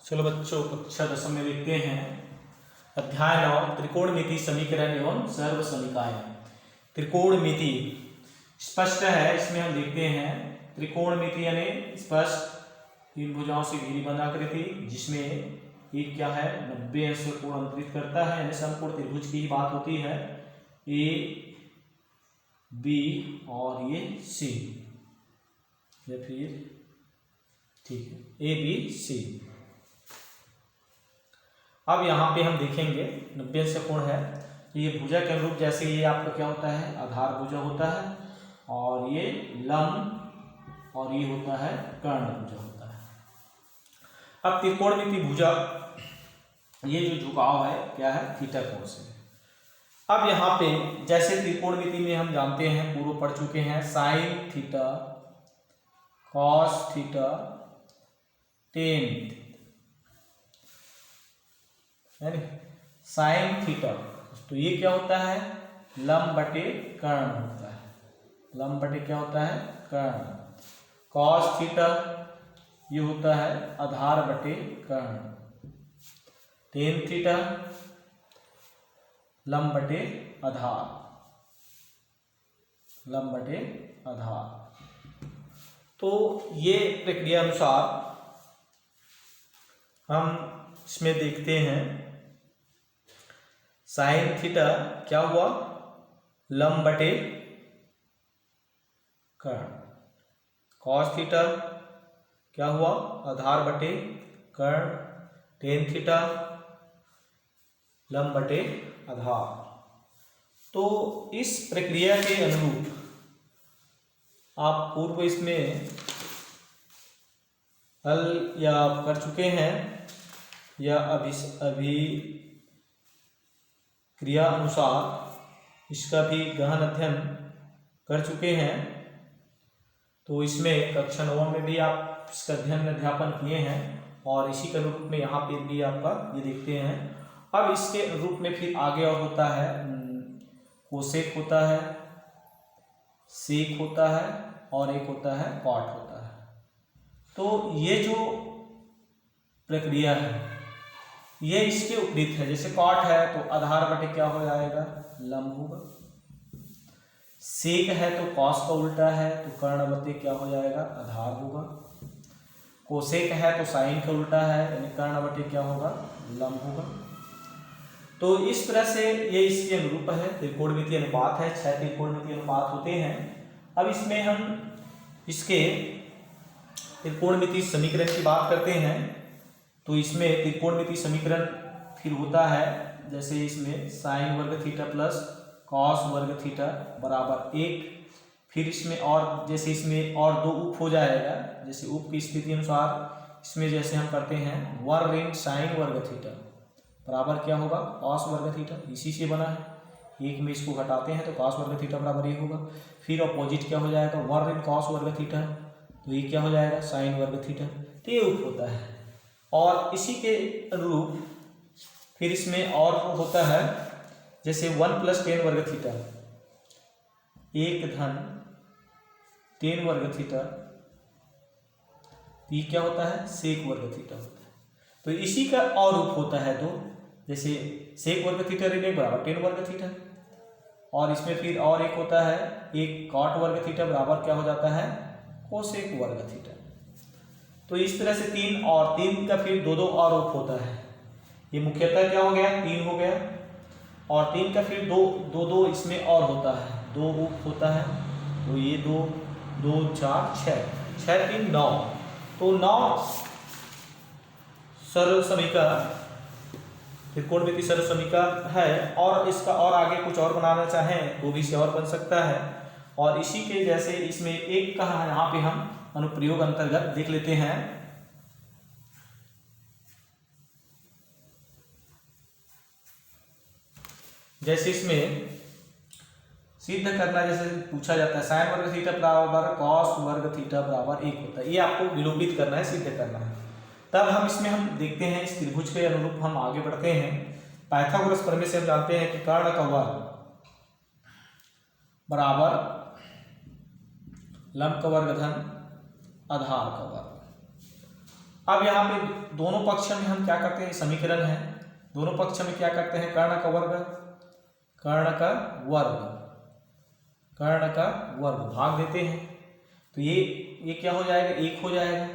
चलो बच्चों, कक्षा 10 में लिखते हैं अध्याय 9 त्रिकोणमिति समीकरण एवं सर्व समीकरण। त्रिकोणमिति स्पष्ट है, इसमें हम देखते हैं त्रिकोणमिति यानी स्पष्ट तीन भुजाओं से घिरी बंधाकृति जिसमें एक क्या है 90 अंश कोण अंतरित करता है, यानी समकोण त्रिभुज की ही बात होती है। ए बी और ये सी, या फिर ठीक है ए बी सी। अब यहाँ पे हम देखेंगे 90 अंश कोण है, तो ये भुजा के अनुरूप जैसे ये आपका क्या होता है आधार भुजा होता है, और ये लंब और ये होता है कर्ण भुजा होता है। अब त्रिकोणमिति भुजा ये जो झुकाव है क्या है थीटा कोण से। अब यहाँ पे जैसे त्रिकोणमिति में हम जानते हैं पूर्व पढ़ चुके हैं sine theta cos theta tan, यानी साइन थीटा, तो ये क्या होता है लंब बटे कर्ण होता है। लंब बटे क्या होता है कर्ण। कॉस थीटा ये होता है आधार बटे कर्ण। टेन थीटा लंब बटे आधार, लंब बटे आधार। तो ये प्रक्रिया अनुसार हम इसमें देखते हैं साइन थीटा क्या हुआ लंब बटे कर्ण। कॉस थीटा क्या हुआ आधार बटे कर्ण। टेन थीटा लंब बटे आधार। तो इस प्रक्रिया के अनुरूप आप पूर्व इसमें हल या आप कर चुके हैं या अभी क्रिया अनुसार इसका भी गहन अध्ययन कर चुके हैं। तो इसमें कक्षा 9 में भी आप इसका अध्ययन अध्यापन किए हैं, और इसी के अनुरूप में यहाँ पे भी आपका ये देखते हैं। अब इसके अनुरूप में फिर आगे और होता है कोसेक होता है, सेक होता है, और एक होता है कॉट होता है। तो ये जो प्रक्रिया है ये इसके उपरीत है। जैसे कॉट है तो आधार बटे क्या हो जाएगा लंब होगा। सेक है तो कॉस का उल्टा है तो कर्ण बटे क्या हो जाएगा आधार होगा। कोसेक है तो साइन का उल्टा है यानी कर्ण बटे क्या होगा लंब होगा। तो इस तरह से ये इसके अनुरूप है। त्रिकोणमिति अनुपात है, 6 त्रिकोणमिति अनुपात होते हैं। अब इसमें हम इसके त्रिकोणमिति समीकरण की बात करते हैं। तो इसमें त्रिकोणमिति समीकरण फिर होता है जैसे इसमें साइन वर्ग थीटा प्लस कॉस वर्ग थीटा बराबर 1। फिर इसमें और जैसे इसमें और दो उप हो जाएगा, जैसे उप की स्थिति अनुसार इसमें जैसे हम करते हैं वर्ग ऋण साइन वर्ग थीटा बराबर क्या होगा कॉस वर्ग थीटा, इसी से बना है। एक में इसको घटाते हैं तो कॉस वर्ग थीटा बराबर ये होगा। फिर अपोजिट क्या हो जाएगा वर्ग ऋण कॉस वर्ग थीटा, तो ये क्या हो जाएगा साइन वर्ग थीटा। तो ये उप होता है। और इसी के अनुरूप फिर इसमें और होता है जैसे 1 + tan वर्ग थीटा 1 धन tan वर्ग थीटा, ये क्या होता है सेक वर्ग थीटा होता है। तो इसी का और रूप होता है दो, जैसे सेक वर्ग थीटा ऋण 1 बराबर tan वर्ग थीटा, और इसमें फिर और एक होता है एक कॉट वर्ग थीटा बराबर क्या हो जाता है कोसेक वर्ग थीटा। तो इस तरह से 3 और 3 का फिर दो और रूप होता है। ये मुख्यतः क्या हो गया 3 हो गया, और 3 का फिर दो इसमें और होता है 2 रूप होता है। तो ये 2 2 4 6 6 3 9, तो 9 सरल समीकरण त्रिकोणमिति सरल समीकरण है। और इसका और आगे कुछ और बनाना चाहें तो भी इसे और बन सकता है। और इसी के जैसे इसमें एक का यहाँ पे हम अनुप्रयोग अंतर्गत देख लेते हैं। जैसे इसमें सिद्ध करना जैसे पूछा जाता है साइन वर्ग थीटा बराबर कॉस वर्ग थीटा बराबर 1 होता है, ये आपको विलोपित करना है सिद्ध करना है। तब हम इसमें हम देखते हैं इस त्रिभुज के अनुरूप हम आगे बढ़ते हैं। पाइथागोरस प्रमेय से हम जानते हैं कि कर्ण का वर्ग बराबर लंब का वर्ग धन आधार का वर्ग। अब यहाँ पे दोनों पक्ष में हम क्या करते हैं, समीकरण है, दोनों पक्ष में क्या करते हैं, कर्ण का वर्ग, कर्ण का वर्ग, कर्ण का वर्ग भाग देते हैं, तो ये क्या हो जाएगा, 1 हो जाएगा।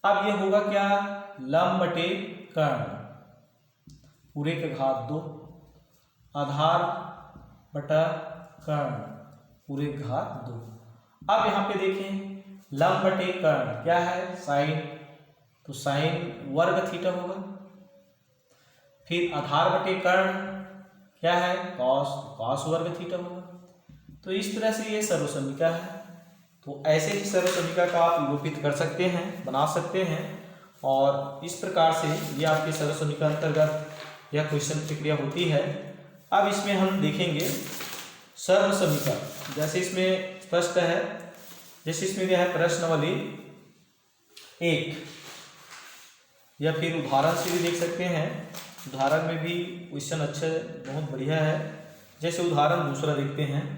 अब ये होगा क्या, लंब बटे कर्ण पूरे का घात 2, आधार बटा कर्ण पूरे का घात 2। अब यहाँ पे देखें लंब बटे कर्ण क्या है, साइन, तो साइन वर्ग थीटा होगा। फिर आधार बटे कर्ण क्या है, कॉस, कॉस वर्ग थीटा होगा। तो इस तरह से ये सर्वसमीका है। तो ऐसे ही सर्वसमीका का आप निरूपित कर सकते हैं, बना सकते हैं, और इस प्रकार से ये आपके सर्वसमीका अंतर्गत यह क्वेश्चन प्रक्रिया होती है। अब इसमें हम देखेंगे सर्वसमीका, जैसे इसमें स्पष्ट है, जैसे इसमें क्या है, प्रश्नावली 1, या फिर उदाहरण से भी देख सकते हैं, उदाहरण में भी क्वेश्चन अच्छे बहुत बढ़िया है। जैसे उदाहरण दूसरा देखते हैं,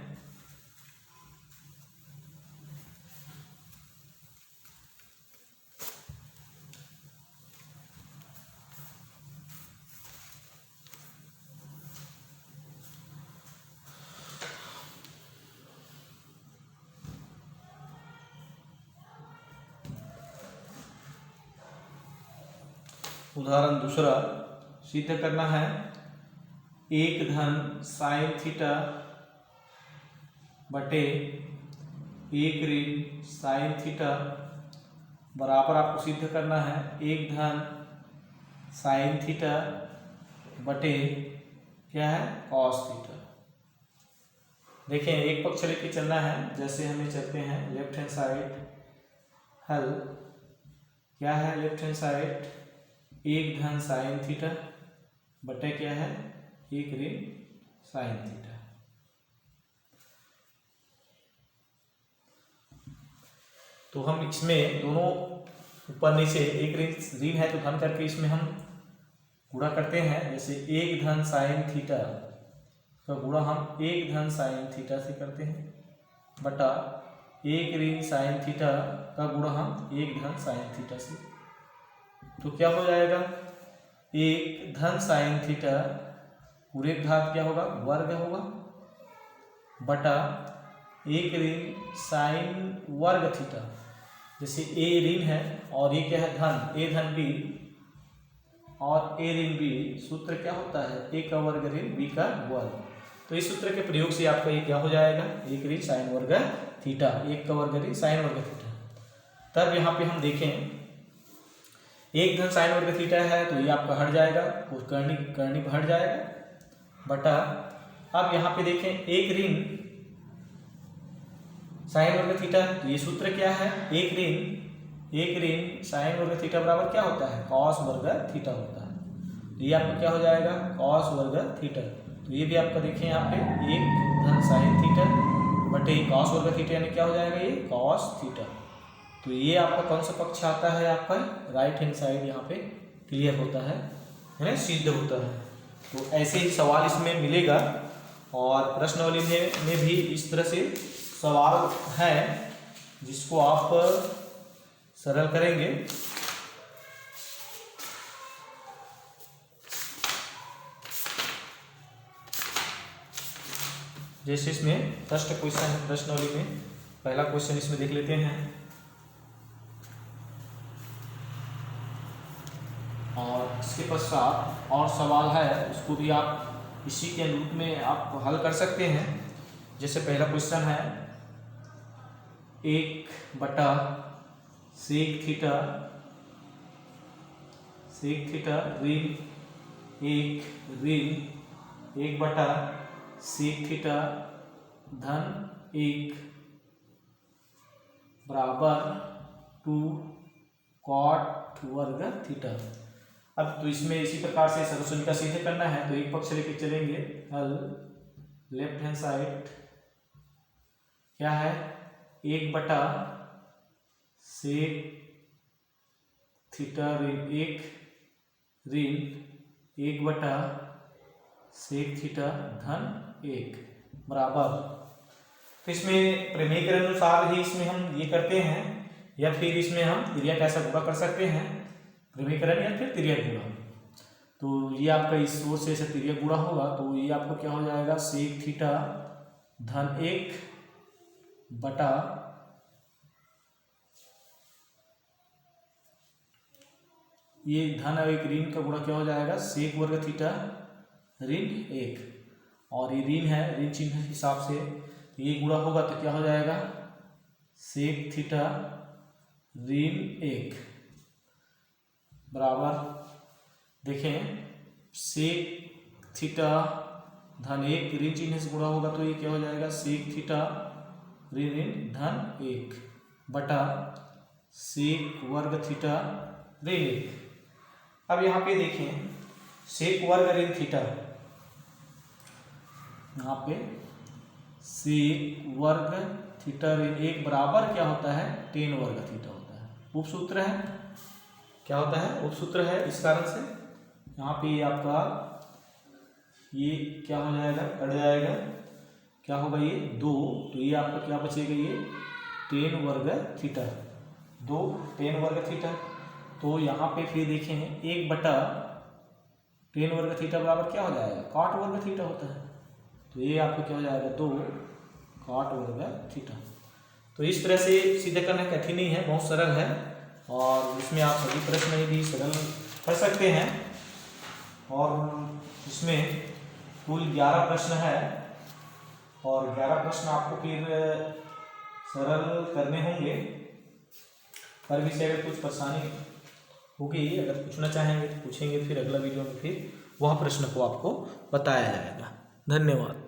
उदाहरण दूसरा सिद्ध करना है, 1 धन साइन थीटा बटे 1 ऋण साइन थीटा बराबर आपको सिद्ध करना है 1 धन साइन थीटा बटे क्या है, कॉस थीटा। देखें एक पक्ष लेके चलना है, जैसे हमें चलते हैं लेफ्ट हैंड साइड, हल क्या है, लेफ्ट हैंड साइड 1 धन साइन थीटा बटे क्या है, 1 ऋण साइन थीटा। तो हम इसमें दोनों ऊपर नीचे 1 ऋण है तो धन करके इसमें हम गुणा करते हैं। जैसे 1 धन साइन थीटा का गुणा हम 1 धन साइन थीटा से करते हैं, बटा 1 ऋण साइन थीटा का गुणा हम 1 धन साइन थीटा से। तो क्या हो जाएगा, 1 धन साइन थीटा पूरे घात क्या होगा, वर्ग होगा, बटा 1 ऋण साइन वर्ग थीटा। जैसे ए ऋण है और ये क्या है, धन, ए धन बी और ए ऋण बी, सूत्र क्या होता है, ए का वर्ग ऋण बी का वर्ग। तो इस सूत्र के प्रयोग से आपका ये क्या हो जाएगा, 1 ऋण साइन वर्ग थीटा, 1 का वर्ग ऋण साइन वर्ग थीटा। तब यहाँ पे हम देखें 1 धन साइन वर्ग थीटा है तो ये आपका हट जाएगा, कुछ कर्णी हट जाएगा, बटा अब यहाँ पे देखें 1 ऋण साइन वर्ग थीटा, तो ये सूत्र क्या है, 1 ऋण साइन वर्ग थीटा बराबर क्या होता है, कॉस वर्ग थीटा होता है। तो ये आपका क्या हो जाएगा, कॉस वर्ग थीटा। तो ये भी आपका देखें यहाँ पे 1 धन साइन थीटा बटे कॉस वर्ग थीटा, यानी क्या हो जाएगा, ये कॉस थीटा। तो ये आपका कौन सा पक्ष आता है, आपका राइट हैंड साइड यहाँ पे क्लियर होता है ना, सिद्ध होता है। तो ऐसे ही सवाल इसमें मिलेगा, और प्रश्नावली में भी इस तरह से सवाल है जिसको आप सरल करेंगे। जैसे इसमें फर्स्ट क्वेश्चन है प्रश्नावली में, पहला क्वेश्चन इसमें देख लेते हैं, और इसके पश्चात और सवाल है उसको भी आप इसी के अनुरूप में आप हल कर सकते हैं। जैसे पहला क्वेश्चन है 1 बटा सेक थीटा ऋण 1 बटा सेक थीटा धन 1 बराबर 2 कॉट वर्ग थीटा। अब तो इसमें इसी प्रकार से सर्वसमीका सिद्ध करना है, तो एक पक्ष लेके चलेंगे, हल लेफ्ट हैंड साइड क्या है, 1 बटा सेक थीटा ऋण 1 बटा सेक थीटा धन 1 बराबर। तो इसमें प्रमेय के अनुसार ही इसमें हम ये करते हैं या फिर इसमें हम तिर्यक ऐसा गुणा कर सकते हैं, ध्रुवीकरण या फिर तिर्यक गुणा। तो ये आपका इस ओर से ऐसे तिर्यक गुणा होगा तो ये आपको क्या हो जाएगा, सेक थीटा धन 1 बटा ये धन और एक ऋण का गुणा क्या हो जाएगा, सेक वर्ग थीटा ऋण 1, और ये ऋण है, ऋण चिन्ह के हिसाब से ये गुणा होगा तो क्या हो जाएगा, सेक थीटा ऋण 1 बराबर, देखें सेक थीटा धन 1 ऋण चिन्ह से गुणा होगा तो ये क्या हो जाएगा, सेक थीटा ऋण धन 1 बटा सेक वर्ग थीटा ऋण 1। अब यहाँ पे देखें सेक वर्ग ऋण थीटा, यहाँ पे सेक वर्ग थीटा ऋण 1 बराबर क्या होता है, टेन वर्ग थीटा होता है। उपसूत्र है, क्या होता है, उपसूत्र है। इस कारण से यहाँ पे आपका ये क्या हो जाएगा, कट जाएगा, क्या होगा ये 2, तो ये आपका क्या बचेगा, ये टेन वर्ग थीटा, 2 टेन वर्ग थीटा। तो यहाँ पे फिर देखें 1 बटा टेन वर्ग थीटा बराबर क्या हो जाएगा, कॉट वर्ग थीटा होता है। तो ये आपको क्या हो जाएगा, 2 कॉट वर्ग थीटा। तो इस तरह से सीधे करना कठिन नहीं है, बहुत सरल है, और इसमें आप सभी प्रश्न भी सरल कर सकते हैं। और इसमें कुल 11 प्रश्न है, और 11 प्रश्न आपको फिर सरल करने होंगे। पर भी से अगर कुछ परेशानी होगी, अगर पूछना चाहेंगे तो पूछेंगे, फिर अगला वीडियो में फिर वह प्रश्न को आपको बताया जाएगा। धन्यवाद।